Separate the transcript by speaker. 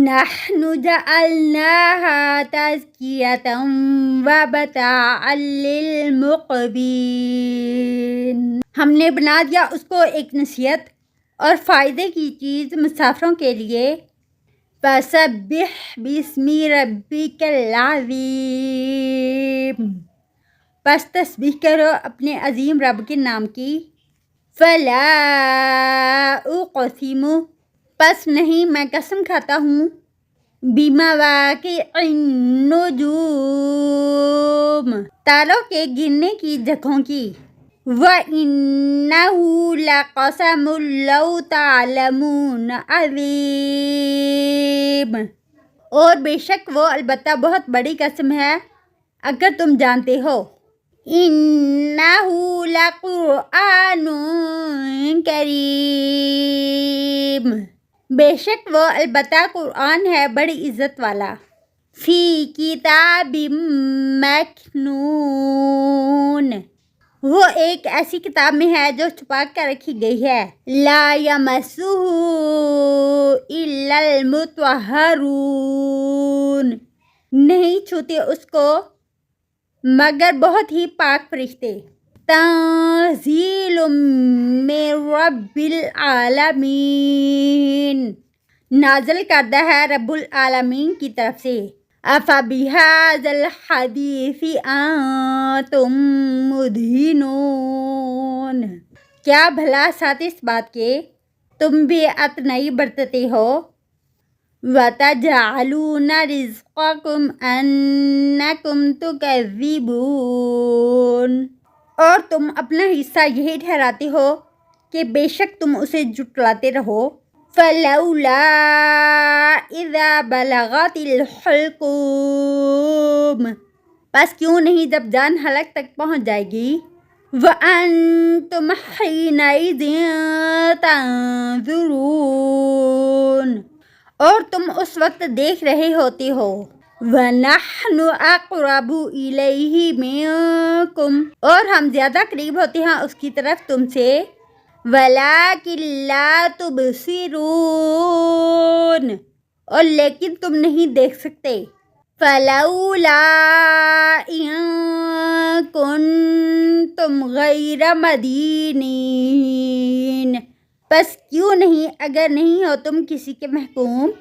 Speaker 1: نحن جعلناها تذکرة ومتاعا للمقوین، ہم نے بنا دیا اس کو ایک نصیحت اور فائدے کی چیز مسافروں کے لیے۔ فسبح باسم ربک العظیم، پس تسبیح کرو اپنے عظیم رب کے نام کی۔ فلا اقسم، پس نہیں میں قسم کھاتا ہوں، بمواقع النجوم، تاروں کے گرنے کی جگہوں کی۔ وَإِنَّهُ لَقَسَمٌ لَوْ تَعْلَمُونَ عَظِيمٌ، اور بے شک وہ البتہ بہت بڑی قسم ہے اگر تم جانتے ہو۔ إِنَّهُ لَقُرْآنٌ کریم، بے شک وہ البتہ قرآن ہے بڑی عزت والا۔ فی کتاب مکنون، وہ ایک ایسی کتاب میں ہے جو چھپا کر رکھی گئی ہے۔ لا یمسہ الا المطہرون، نہیں چھوتے اس کو مگر بہت ہی پاک فرشتے۔ تنزیل من رب العالمین، نازل کردہ ہے رب العالمین کی طرف سے۔ افبہذا الحدیث انتم مدہنون، کیا بھلا ساتھ اس بات کے تم بھی اتنائی برتتے ہو۔ وَتَجْعَلُونَ رِزْقَكُمْ أَنَّكُمْ تُكَذِّبُونَ، اور تم اپنا حصہ یہی ٹھہراتے ہو کہ بے شک تم اسے جھٹلاتے رہو۔ فَلَوْلَا إِذَا بَلَغَتِ الْحُلْقُومَ، پس کیوں نہیں جب جان حلق تک پہنچ جائے گی۔ وَأَنْتُمْ حِينَئِذٍ تَنظُرُونَ، اور تم اس وقت دیکھ رہے ہوتے ہو۔ وَنَحْنُ أَقْرَبُ إِلَيْهِ مِنْكُمْ، اور ہم زیادہ قریب ہوتے ہیں اس کی طرف تم سے۔ وَلَكِنْ لَا تُبْصِرُونَ، اور لیکن تم نہیں دیکھ سکتے۔ فَلَوْلَا إِن كُنْتُمْ غَيْرَ مَدِينِينَ، پس کیوں نہیں اگر نہیں ہو تم کسی کے محکوم۔